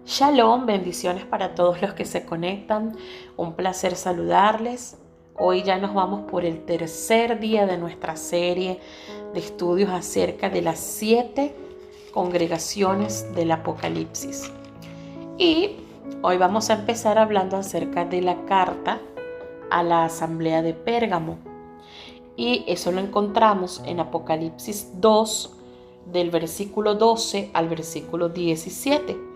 Shalom, bendiciones para todos los que se conectan. Un placer saludarles. Hoy ya nos vamos por el tercer día de nuestra serie de estudios acerca de las 7 congregaciones del Apocalipsis. Y hoy vamos a empezar hablando acerca de la carta a la asamblea de Pérgamo. Y eso lo encontramos en Apocalipsis 2, del versículo 12 al versículo 17.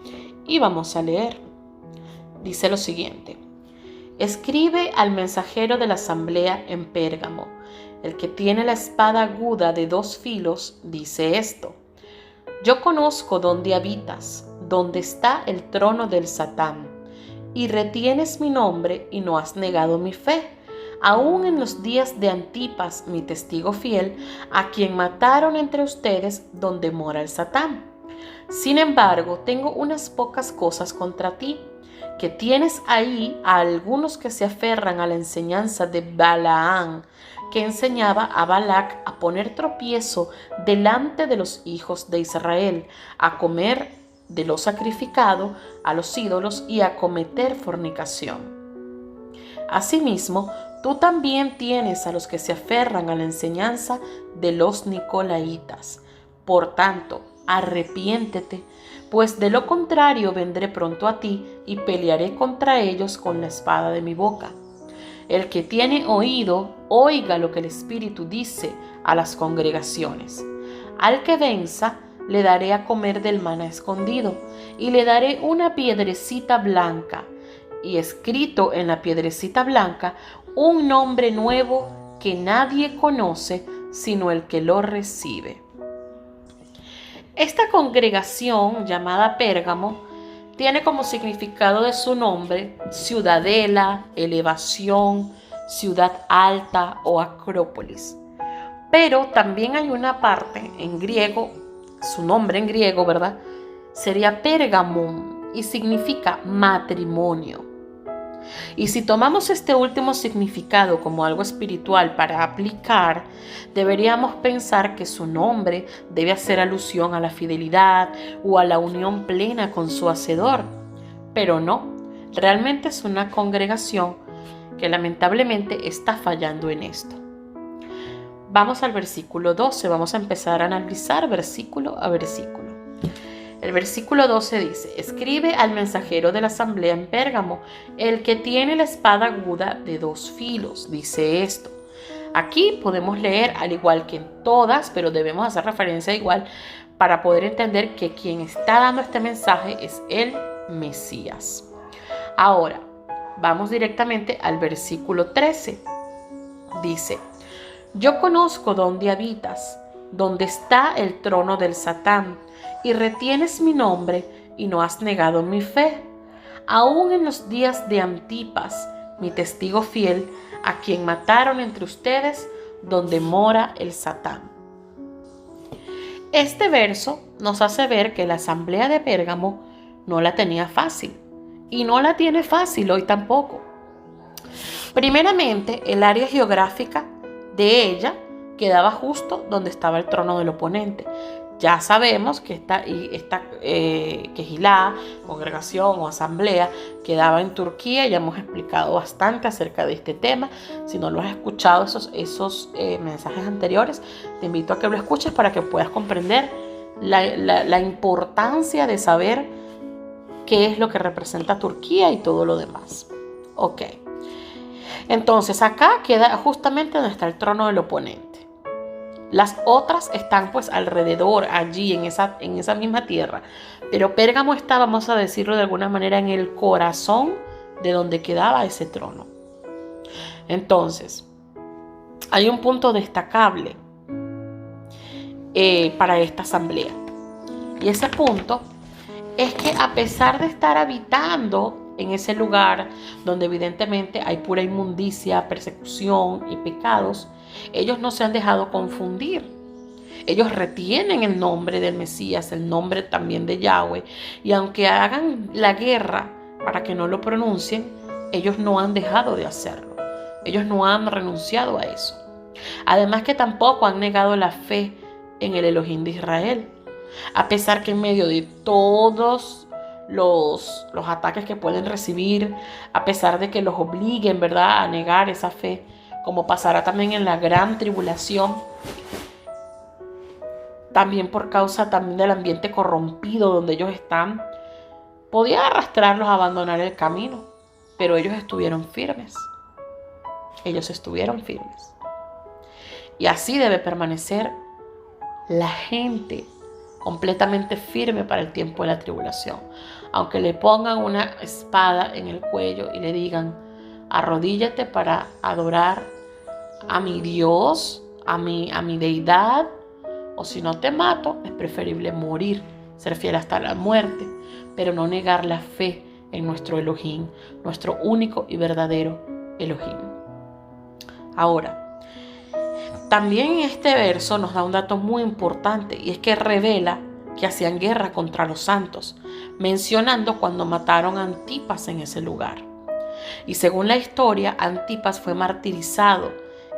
Y vamos a leer. Dice lo siguiente: escribe al mensajero de la asamblea en Pérgamo, el que tiene la espada aguda de 2 filos, dice esto: yo conozco dónde habitas, donde está el trono del Satán, y retienes mi nombre y no has negado mi fe, aún en los días de Antipas, mi testigo fiel, a quien mataron entre ustedes donde mora el Satán. Sin embargo, tengo unas pocas cosas contra ti, que tienes ahí a algunos que se aferran a la enseñanza de Balaán, que enseñaba a Balac a poner tropiezo delante de los hijos de Israel, a comer de lo sacrificado a los ídolos y a cometer fornicación. Asimismo, tú también tienes a los que se aferran a la enseñanza de los Nicolaitas. Por tanto, arrepiéntete, pues de lo contrario vendré pronto a ti y pelearé contra ellos con la espada de mi boca. El que tiene oído, oiga lo que el Espíritu dice a las congregaciones. Al que venza, le daré a comer del maná escondido, y le daré una piedrecita blanca, y escrito en la piedrecita blanca un nombre nuevo que nadie conoce sino el que lo recibe. Esta congregación llamada Pérgamo tiene como significado de su nombre ciudadela, elevación, ciudad alta o acrópolis. Pero también hay una parte en griego, su nombre en griego, ¿verdad? Sería Pergamum y significa matrimonio. Y si tomamos este último significado como algo espiritual para aplicar, deberíamos pensar que su nombre debe hacer alusión a la fidelidad o a la unión plena con su Hacedor. Pero no, realmente es una congregación que lamentablemente está fallando en esto. Vamos al versículo 12, vamos a empezar a analizar versículo a versículo. El versículo 12 dice: escribe al mensajero de la asamblea en Pérgamo, el que tiene la espada aguda de 2 filos, dice esto. Aquí podemos leer al igual que en todas, pero debemos hacer referencia igual para poder entender que quien está dando este mensaje es el Mesías. Ahora, vamos directamente al versículo 13. Dice: yo conozco dónde habitas, donde está el trono del Satán, y retienes mi nombre y no has negado mi fe, aún en los días de Antipas, mi testigo fiel, a quien mataron entre ustedes donde mora el Satán. Este verso nos hace ver que la asamblea de Pérgamo no la tenía fácil, y no la tiene fácil hoy tampoco. Primeramente, el área geográfica de ella quedaba justo donde estaba el trono del oponente. Ya sabemos que esta Kehilá, congregación o asamblea, quedaba en Turquía. Ya hemos explicado bastante acerca de este tema. Si no lo has escuchado, esos mensajes anteriores, te invito a que lo escuches para que puedas comprender la importancia de saber qué es lo que representa Turquía y todo lo demás. Ok. Entonces acá queda justamente donde está el trono del oponente. Las otras están pues alrededor, allí en esa misma tierra. Pero Pérgamo está, vamos a decirlo de alguna manera, en el corazón de donde quedaba ese trono. Entonces, hay un punto destacable para esta asamblea. Y ese punto es que a pesar de estar habitando en ese lugar donde evidentemente hay pura inmundicia, persecución y pecados, ellos no se han dejado confundir. Ellos retienen el nombre del Mesías, el nombre también de Yahweh, y aunque hagan la guerra para que no lo pronuncien, ellos no han dejado de hacerlo. Ellos no han renunciado a eso. Además que tampoco han negado la fe en el Elohim de Israel. A pesar que en medio de todos los ataques que pueden recibir, a pesar de que los obliguen, ¿verdad?, a negar esa fe, como pasará también en la gran tribulación, también por causa también del ambiente corrompido donde ellos están, podía arrastrarlos a abandonar el camino, pero ellos estuvieron firmes. Ellos estuvieron firmes. Y así debe permanecer la gente completamente firme para el tiempo de la tribulación. Aunque le pongan una espada en el cuello y le digan, arrodíllate para adorar a mi Dios, a mi deidad, o si no te mato, es preferible morir, ser fiel hasta la muerte, pero no negar la fe en nuestro Elohim, nuestro único y verdadero Elohim. Ahora, también este verso nos da un dato muy importante, y es que revela que hacían guerra contra los santos, mencionando cuando mataron a Antipas en ese lugar. Y según la historia, Antipas fue martirizado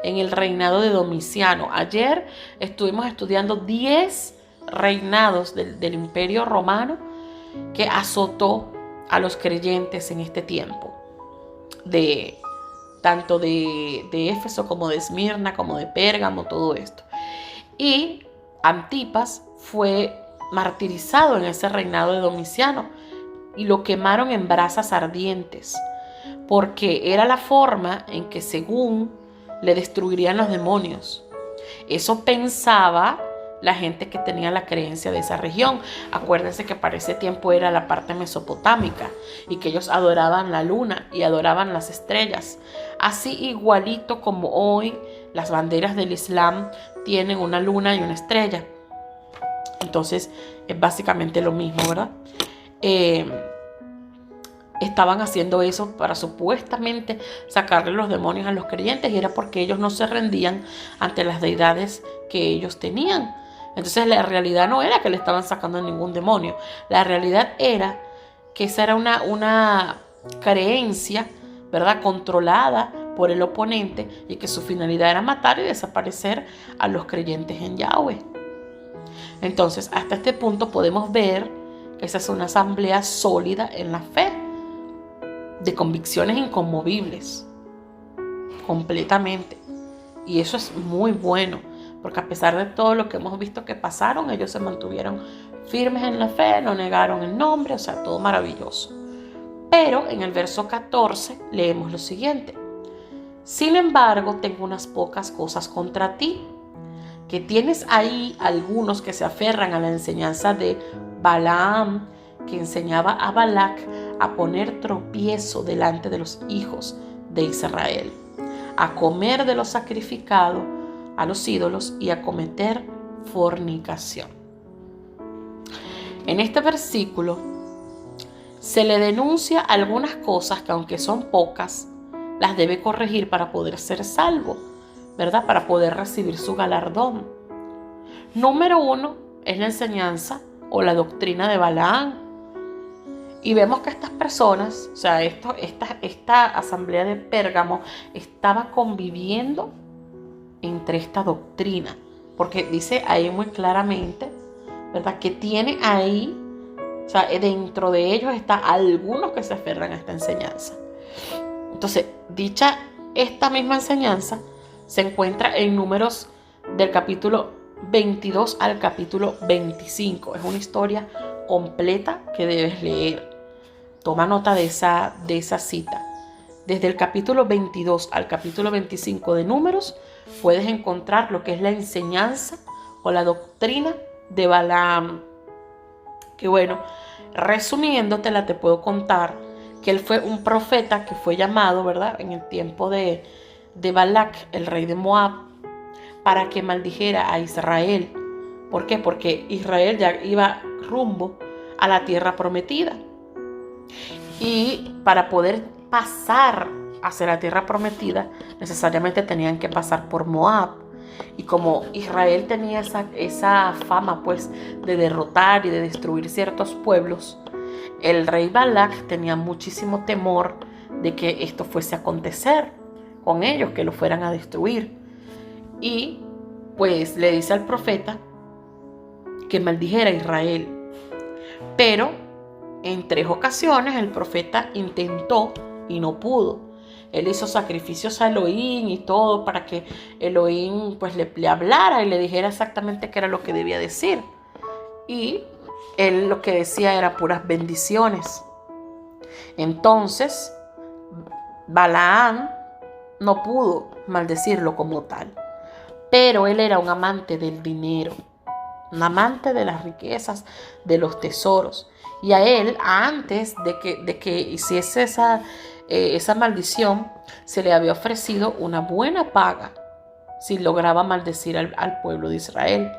en el reinado de Domiciano. Ayer estuvimos estudiando 10 reinados del Imperio Romano que azotó a los creyentes en este tiempo, tanto de Éfeso como de Esmirna, como de Pérgamo, todo esto. Y Antipas fue martirizado en ese reinado de Domiciano y lo quemaron en brasas ardientes, porque era la forma en que, según, le destruirían los demonios. Eso pensaba la gente que tenía la creencia de esa región. Acuérdense que para ese tiempo era la parte mesopotámica y que ellos adoraban la luna y adoraban las estrellas. Así igualito como hoy las banderas del Islam tienen una luna y una estrella. Entonces es básicamente lo mismo, ¿verdad? Estaban haciendo eso para supuestamente sacarle los demonios a los creyentes, y era porque ellos no se rendían ante las deidades que ellos tenían. Entonces la realidad no era que le estaban sacando ningún demonio, la realidad era que esa era una creencia, ¿verdad?, controlada por el oponente, y que su finalidad era matar y desaparecer a los creyentes en Yahweh. Entonces, hasta este punto podemos ver que esa es una asamblea sólida en la fe, de convicciones inconmovibles, completamente. Y eso es muy bueno, porque a pesar de todo lo que hemos visto que pasaron, ellos se mantuvieron firmes en la fe, no negaron el nombre, o sea, todo maravilloso. Pero en el verso 14 leemos lo siguiente: sin embargo, tengo unas pocas cosas contra ti, que tienes ahí algunos que se aferran a la enseñanza de Balaam, que enseñaba a Balac a poner tropiezo delante de los hijos de Israel, a comer de lo sacrificado a los ídolos y a cometer fornicación. En este versículo se le denuncia algunas cosas que, aunque son pocas, las debe corregir para poder ser salvo, ¿verdad?, para poder recibir su galardón. Número 1 es la enseñanza o la doctrina de Balaam. Y vemos que estas personas, o sea, esta asamblea de Pérgamo estaba conviviendo entre esta doctrina, porque dice ahí muy claramente, ¿verdad?, que tiene ahí, o sea, dentro de ellos está algunos que se aferran a esta enseñanza. Entonces, esta misma enseñanza se encuentra en Números del capítulo 22 al capítulo 25. Es una historia completa que debes leer. Toma nota de esa cita. Desde el capítulo 22 al capítulo 25 de Números puedes encontrar lo que es la enseñanza o la doctrina de Balaam. Que bueno, resumiéndotela, te puedo contar que él fue un profeta que fue llamado, ¿verdad?, en el tiempo de Balac, el rey de Moab, para que maldijera a Israel. ¿Por qué? Porque Israel ya iba rumbo a la tierra prometida. Y para poder pasar hacia la tierra prometida, necesariamente tenían que pasar por Moab. Y como Israel tenía esa fama, pues, de derrotar y de destruir ciertos pueblos, el rey Balac tenía muchísimo temor de que esto fuese a acontecer con ellos, que lo fueran a destruir. Y pues le dice al profeta que maldijera a Israel. Pero en 3 ocasiones el profeta intentó y no pudo. Él hizo sacrificios a Elohim y todo para que Elohim pues le hablara y le dijera exactamente qué era lo que debía decir. Y él lo que decía era puras bendiciones. Entonces, Balaam no pudo maldecirlo como tal. Pero él era un amante del dinero, un amante de las riquezas, de los tesoros. Y a él, antes de que hiciese esa maldición, se le había ofrecido una buena paga si lograba maldecir al pueblo de Israel.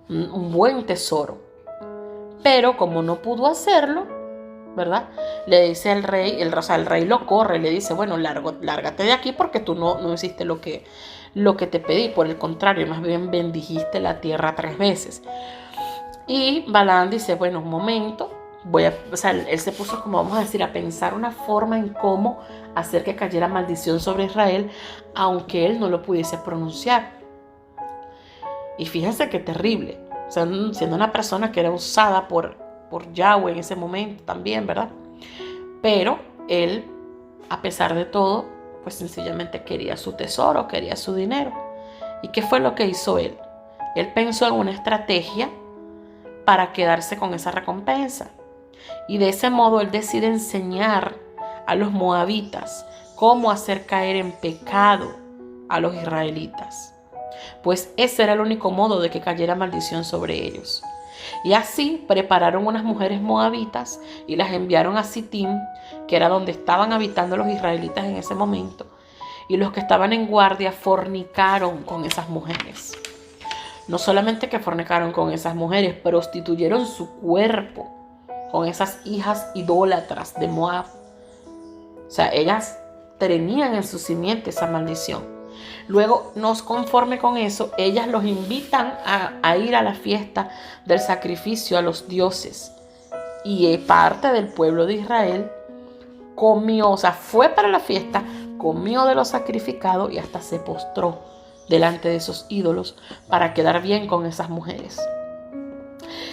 Un buen tesoro. Pero como no pudo hacerlo, ¿verdad? Le dice al rey, el rey lo corre, le dice, bueno, lárgate de aquí porque tú no hiciste lo que te pedí. Por el contrario, más bien bendijiste la tierra 3 veces. Y Balaam dice, bueno, un momento, él se puso, como vamos a decir, a pensar una forma en cómo hacer que cayera maldición sobre Israel, aunque él no lo pudiese pronunciar. Y fíjense qué terrible, o sea, siendo una persona que era usada por Yahweh en ese momento también, ¿verdad? Pero él, a pesar de todo, pues sencillamente quería su tesoro, quería su dinero. ¿Y qué fue lo que hizo él? Él pensó en una estrategia para quedarse con esa recompensa. Y de ese modo él decide enseñar a los moabitas cómo hacer caer en pecado a los israelitas. Pues ese era el único modo de que cayera maldición sobre ellos. Y así prepararon unas mujeres moabitas y las enviaron a Sittim, que era donde estaban habitando los israelitas en ese momento. Y los que estaban en guardia fornicaron con esas mujeres. No solamente que fornicaron con esas mujeres, prostituyeron su cuerpo con esas hijas idólatras de Moab. O sea, ellas tenían en su simiente esa maldición. Luego, no conforme con eso, ellas los invitan a ir a la fiesta del sacrificio a los dioses. Y parte del pueblo de Israel comió, o sea, fue para la fiesta, comió de lo sacrificado y hasta se postró delante de esos ídolos para quedar bien con esas mujeres.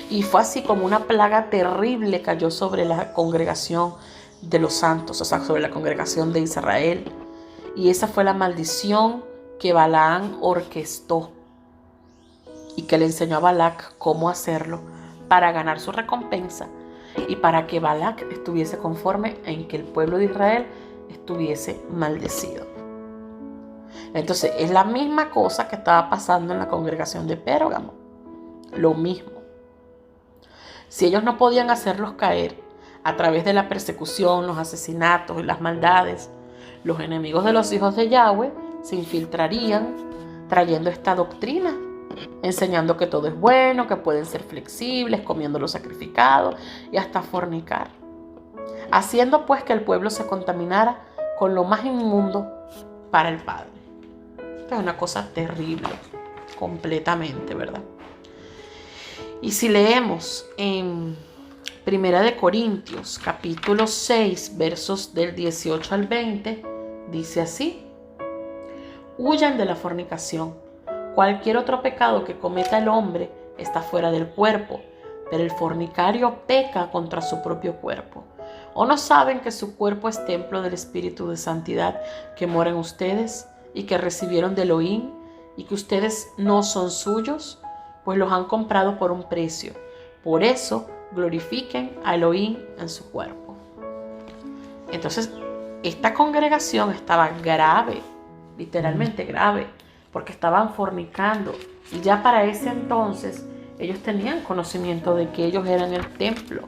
Y fue así como una plaga terrible cayó sobre la congregación de los santos, o sea, sobre la congregación de Israel. Y esa fue la maldición que Balaam orquestó y que le enseñó a Balac cómo hacerlo para ganar su recompensa y para que Balac estuviese conforme en que el pueblo de Israel estuviese maldecido. Entonces es la misma cosa que estaba pasando en la congregación de Pérgamo. Lo mismo. Si ellos no podían hacerlos caer a través de la persecución, los asesinatos y las maldades, los enemigos de los hijos de Yahweh se infiltrarían trayendo esta doctrina, enseñando que todo es bueno, que pueden ser flexibles, comiendo lo sacrificado y hasta fornicar, haciendo pues que el pueblo se contaminara con lo más inmundo para el Padre. Esto es una cosa terrible, completamente, ¿verdad? Y si leemos en 1 Corintios, capítulo 6, versos del 18 al 20, dice así: huyan de la fornicación. Cualquier otro pecado que cometa el hombre está fuera del cuerpo, pero el fornicario peca contra su propio cuerpo. ¿O no saben que su cuerpo es templo del Espíritu de Santidad que mora en ustedes y que recibieron de Elohim, y que ustedes no son suyos? Pues los han comprado por un precio. Por eso glorifiquen a Elohim en su cuerpo. Entonces, esta congregación estaba grave, literalmente grave, porque estaban fornicando. Y ya para ese entonces, ellos tenían conocimiento de que ellos eran el templo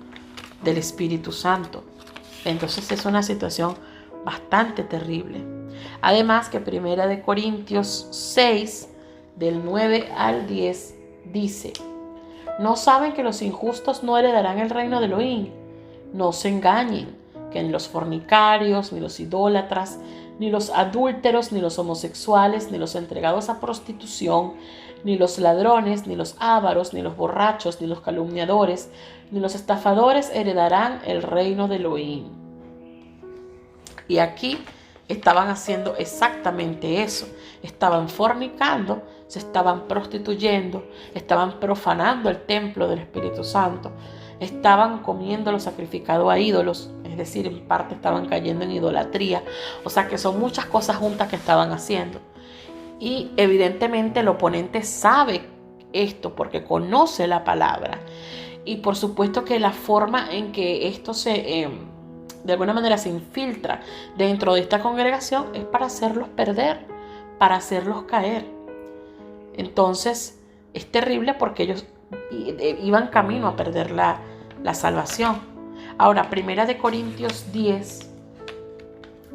del Espíritu Santo. Entonces es una situación bastante terrible. Además que 1 Corintios 6, del 9 al 10, dice: ¿no saben que los injustos no heredarán el reino de Elohim? No se engañen, que ni los fornicarios, ni los idólatras, ni los adúlteros, ni los homosexuales, ni los entregados a prostitución, ni los ladrones, ni los ávaros, ni los borrachos, ni los calumniadores, ni los estafadores heredarán el reino de Elohim. Y aquí estaban haciendo exactamente eso. Estaban fornicando, se estaban prostituyendo, estaban profanando el templo del Espíritu Santo. estaban comiendo lo sacrificado a ídolos, es decir, en parte estaban cayendo en idolatría. O sea que son muchas cosas juntas que estaban haciendo. Y evidentemente el oponente sabe esto porque conoce la palabra. Y por supuesto que la forma en que esto de alguna manera se infiltra dentro de esta congregación es para hacerlos perder, para hacerlos caer. Entonces es terrible porque ellos iban camino a perder la salvación. Ahora, 1 Corintios 10,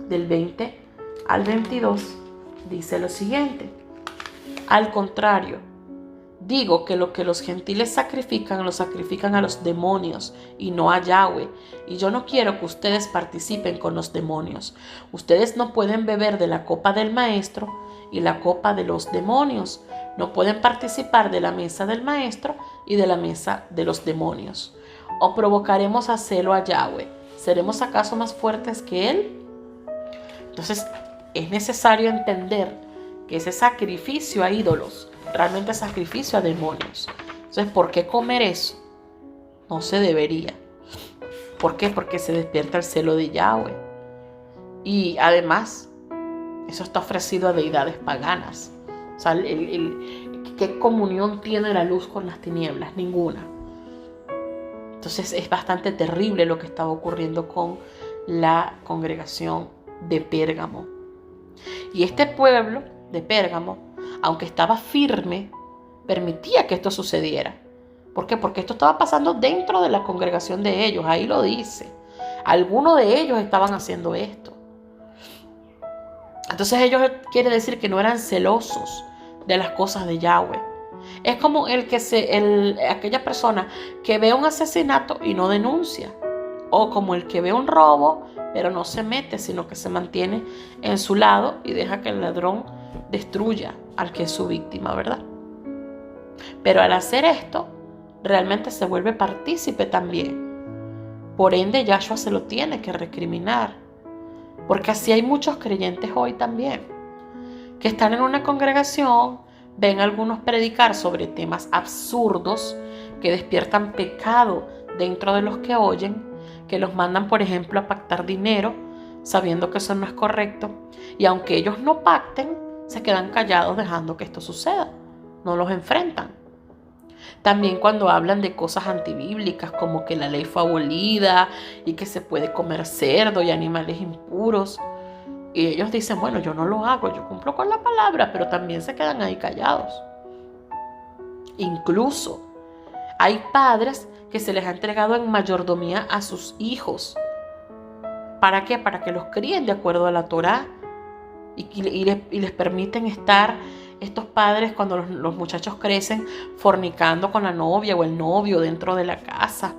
del 20 al 22, dice lo siguiente: al contrario, digo que lo que los gentiles sacrifican, lo sacrifican a los demonios y no a Yahweh. Y yo no quiero que ustedes participen con los demonios. Ustedes no pueden beber de la copa del maestro y la copa de los demonios. No pueden participar de la mesa del maestro y de la mesa de los demonios. ¿O provocaremos a celo a Yahweh? ¿Seremos acaso más fuertes que él? Entonces es necesario entender que ese sacrificio a ídolos realmente es sacrificio a demonios. Entonces, ¿por qué comer eso? No se debería. ¿Por qué? Porque se despierta el celo de Yahweh. Y además, eso está ofrecido a deidades paganas. O sea, ¿qué comunión tiene la luz con las tinieblas? Ninguna. Entonces es bastante terrible lo que estaba ocurriendo con la congregación de Pérgamo. Y este pueblo de Pérgamo, aunque estaba firme, permitía que esto sucediera. ¿Por qué? Porque esto estaba pasando dentro de la congregación de ellos, ahí lo dice. Algunos de ellos estaban haciendo esto. Entonces ellos quiere decir que no eran celosos de las cosas de Yahweh. Es como aquella persona que ve un asesinato y no denuncia. O como el que ve un robo, pero no se mete, sino que se mantiene en su lado y deja que el ladrón destruya al que es su víctima, ¿verdad? Pero al hacer esto, realmente se vuelve partícipe también. Por ende, Yahshua se lo tiene que recriminar. Porque así hay muchos creyentes hoy también, que están en una congregación, ven a algunos predicar sobre temas absurdos que despiertan pecado dentro de los que oyen, que los mandan, por ejemplo, a pactar dinero, sabiendo que eso no es correcto. Y aunque ellos no pacten, se quedan callados dejando que esto suceda. No los enfrentan. También cuando hablan de cosas antibíblicas, como que la ley fue abolida y que se puede comer cerdo y animales impuros. Y ellos dicen, bueno, yo no lo hago, yo cumplo con la palabra, pero también se quedan ahí callados. Incluso hay padres que se les ha entregado en mayordomía a sus hijos. ¿Para qué? Para que los críen de acuerdo a la Torá y les permiten estar estos padres cuando los muchachos crecen fornicando con la novia o el novio dentro de la casa,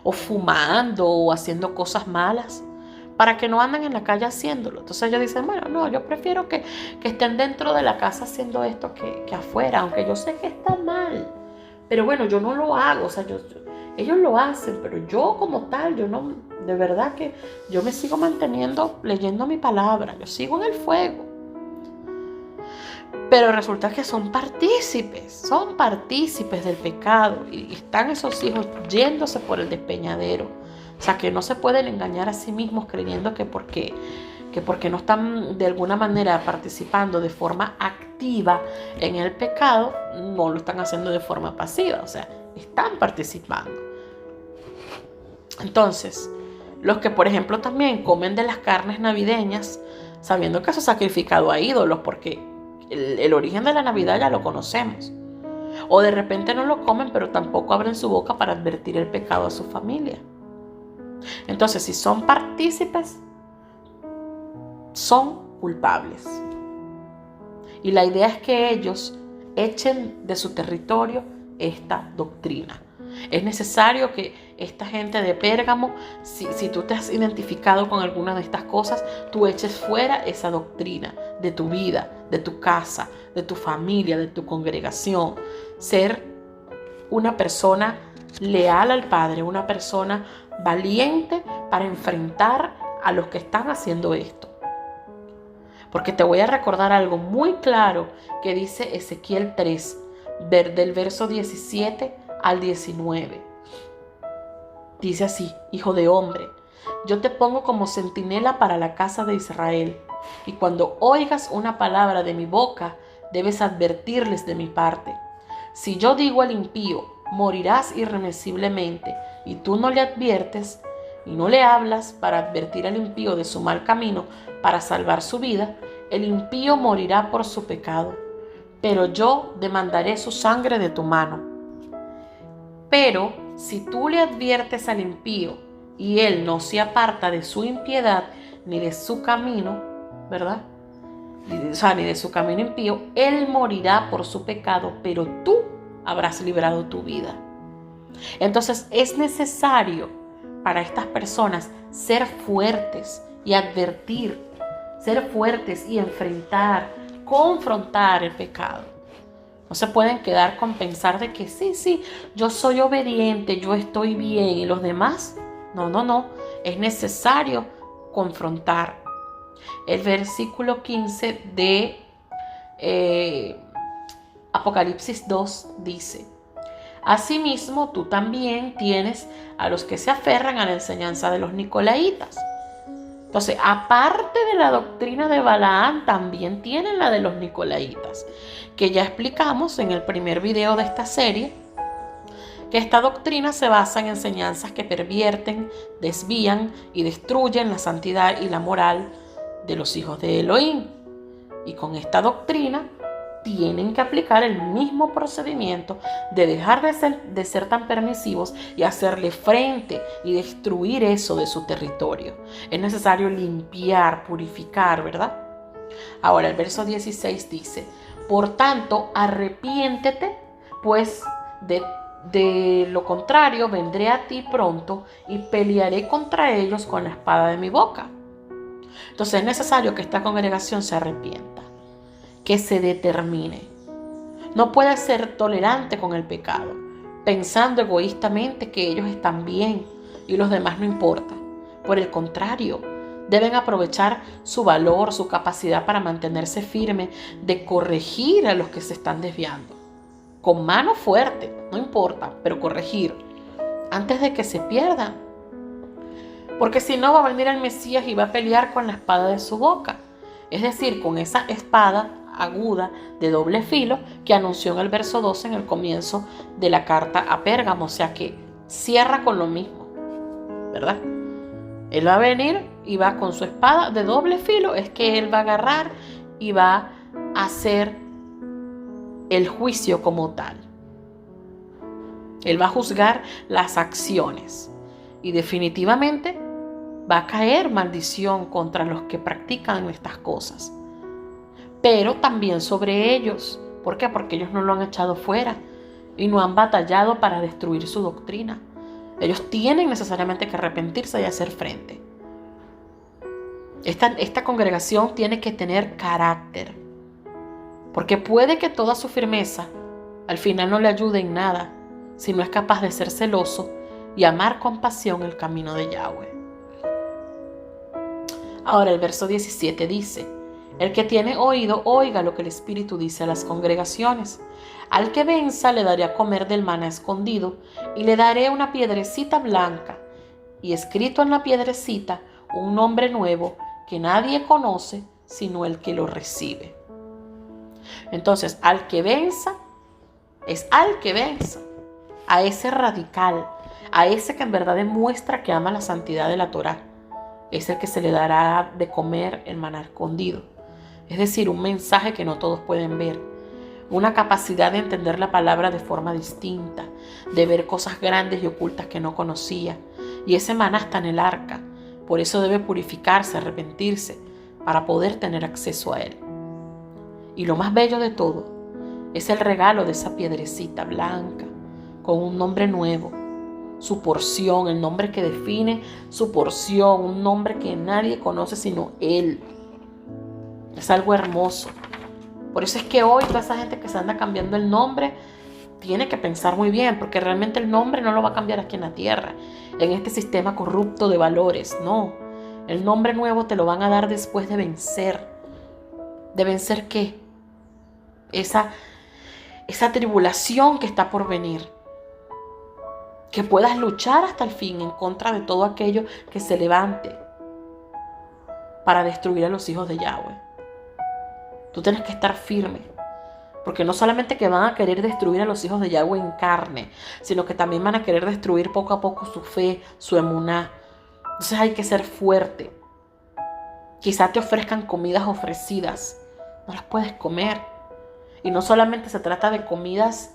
o fumando o haciendo cosas malas, para que no anden en la calle haciéndolo. Entonces ellos dicen, bueno, no, yo prefiero que estén dentro de la casa haciendo esto que afuera, aunque yo sé que está mal. Pero bueno, yo no lo hago, o sea, ellos lo hacen, pero yo como tal, yo no, de verdad que yo me sigo manteniendo leyendo mi palabra, yo sigo en el fuego. Pero resulta que son partícipes del pecado y están esos hijos yéndose por el despeñadero. O sea, que no se pueden engañar a sí mismos creyendo que porque no están de alguna manera participando de forma activa en el pecado, no lo están haciendo de forma pasiva, o sea, están participando. Entonces, los que por ejemplo también comen de las carnes navideñas, sabiendo que eso es sacrificado a ídolos, porque el origen de la Navidad ya lo conocemos. O de repente no lo comen, pero tampoco abren su boca para advertir el pecado a su familia. Entonces, si son partícipes, son culpables. Y la idea es que ellos echen de su territorio esta doctrina. Es necesario que esta gente de Pérgamo, si tú te has identificado con alguna de estas cosas, tú eches fuera esa doctrina de tu vida, de tu casa, de tu familia, de tu congregación. Ser una persona leal al Padre, una persona valiente para enfrentar a los que están haciendo esto. Porque te voy a recordar algo muy claro que dice Ezequiel 3, del verso 17 al 19. Dice así: hijo de hombre, yo te pongo como centinela para la casa de Israel, y cuando oigas una palabra de mi boca, debes advertirles de mi parte. Si yo digo al impío, morirás irremisiblemente, y tú no le adviertes, y no le hablas para advertir al impío de su mal camino, para salvar su vida, el impío morirá por su pecado, pero yo demandaré su sangre de tu mano. Pero si tú le adviertes al impío, y él no se aparta de su impiedad, ni de su camino, ¿verdad? Ni de su camino impío, él morirá por su pecado, pero tú habrás librado tu vida. Entonces es necesario para estas personas ser fuertes y advertir, ser fuertes y enfrentar, confrontar el pecado. No se pueden quedar con pensar de que sí, yo soy obediente, yo estoy bien y los demás. No, es necesario confrontar. El versículo 15 de Apocalipsis 2 dice: asimismo, tú también tienes a los que se aferran a la enseñanza de los nicolaítas. Entonces, aparte de la doctrina de Balaam, también tienen la de los nicolaítas, que ya explicamos en el primer video de esta serie, que esta doctrina se basa en enseñanzas que pervierten, desvían y destruyen la santidad y la moral de los hijos de Elohim. Y con esta doctrina tienen que aplicar el mismo procedimiento de dejar de ser tan permisivos y hacerle frente y destruir eso de su territorio. Es necesario limpiar, purificar, ¿verdad? Ahora el verso 16 dice: por tanto, arrepiéntete, pues de lo contrario vendré a ti pronto y pelearé contra ellos con la espada de mi boca. Entonces es necesario que esta congregación se arrepienta, que se determine. No puede ser tolerante con el pecado, pensando egoístamente que ellos están bien y los demás no importa. Por el contrario, deben aprovechar su valor, su capacidad para mantenerse firme, de corregir a los que se están desviando. Con mano fuerte, no importa, pero corregir antes de que se pierdan. Porque si no, va a venir el Mesías y va a pelear con la espada de su boca. Es decir, con esa espada aguda de doble filo que anunció en el verso 12 en el comienzo de la carta a Pérgamo. O sea que cierra con lo mismo, ¿verdad? Él va a venir y va con su espada de doble filo. Es que él va a agarrar y va a hacer el juicio como tal. Él va a juzgar las acciones y definitivamente va a caer maldición contra los que practican estas cosas, pero también sobre ellos. ¿Por qué? Porque ellos no lo han echado fuera y no han batallado para destruir su doctrina. Ellos tienen necesariamente que arrepentirse y hacer frente. Esta congregación tiene que tener carácter, porque puede que toda su firmeza al final no le ayude en nada si no es capaz de ser celoso y amar con pasión el camino de Yahweh. Ahora el verso 17 dice: el que tiene oído, oiga lo que el Espíritu dice a las congregaciones. Al que venza le daré a comer del maná escondido, y le daré una piedrecita blanca, y escrito en la piedrecita un nombre nuevo que nadie conoce sino el que lo recibe. Entonces, al que venza, es al que venza, a ese radical, a ese que en verdad demuestra que ama la santidad de la Torá. Es el que se le dará de comer el maná escondido. Es decir, un mensaje que no todos pueden ver. Una capacidad de entender la palabra de forma distinta, de ver cosas grandes y ocultas que no conocía. Y ese maná está en el arca. Por eso debe purificarse, arrepentirse, para poder tener acceso a él. Y lo más bello de todo es el regalo de esa piedrecita blanca, con un nombre nuevo. Su porción, el nombre que define su porción, un nombre que nadie conoce sino él. Es algo hermoso. Por eso es que hoy toda esa gente que se anda cambiando el nombre tiene que pensar muy bien, porque realmente el nombre no lo va a cambiar aquí en la tierra, en este sistema corrupto de valores. No, el nombre nuevo te lo van a dar después de vencer. ¿De vencer qué? Esa tribulación que está por venir. que puedas luchar hasta el fin en contra de todo aquello que se levante para destruir a los hijos de Yahweh. Tú tienes que estar firme, porque no solamente que van a querer destruir a los hijos de Yahweh en carne, sino que también van a querer destruir poco a poco su fe, su emuná. Entonces hay que ser fuerte. Quizás te ofrezcan comidas ofrecidas, no las puedes comer. Y no solamente se trata de comidas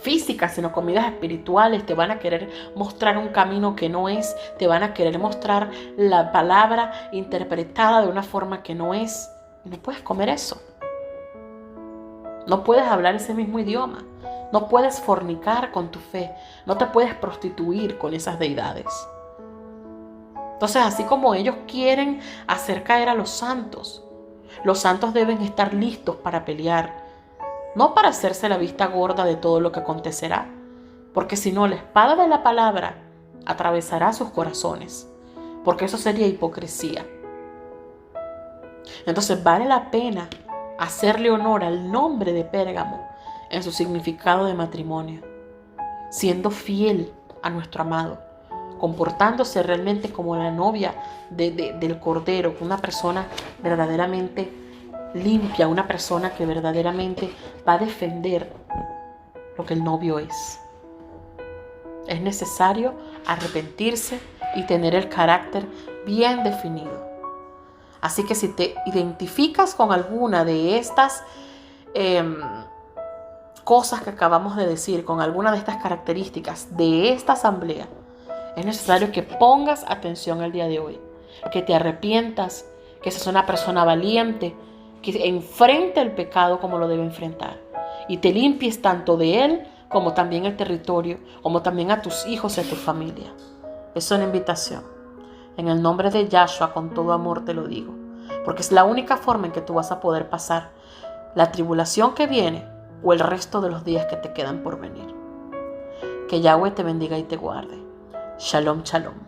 físicas, sino comidas espirituales. Te van a querer mostrar un camino que no es, te van a querer mostrar la palabra interpretada de una forma que no es. Y no puedes comer eso. No puedes hablar ese mismo idioma. No puedes fornicar con tu fe. No te puedes prostituir con esas deidades. Entonces, así como ellos quieren hacer caer a los santos deben estar listos para pelear. No para hacerse la vista gorda de todo lo que acontecerá. Porque si no, la espada de la palabra atravesará sus corazones. Porque eso sería hipocresía. Entonces, vale la pena hacerle honor al nombre de Pérgamo en su significado de matrimonio, siendo fiel a nuestro amado, comportándose realmente como la novia del Cordero, una persona verdaderamente limpia, una persona que verdaderamente va a defender lo que el novio es. Es necesario arrepentirse y tener el carácter bien definido. Así que si te identificas con alguna de estas cosas que acabamos de decir, con alguna de estas características de esta asamblea, es necesario que pongas atención el día de hoy, que te arrepientas, que seas una persona valiente, que enfrente el pecado como lo debe enfrentar y te limpies tanto de él como también el territorio, como también a tus hijos y a tu familia. Es una invitación. En el nombre de Yahshua, con todo amor te lo digo, porque es la única forma en que tú vas a poder pasar la tribulación que viene o el resto de los días que te quedan por venir. Que Yahweh te bendiga y te guarde. Shalom, shalom.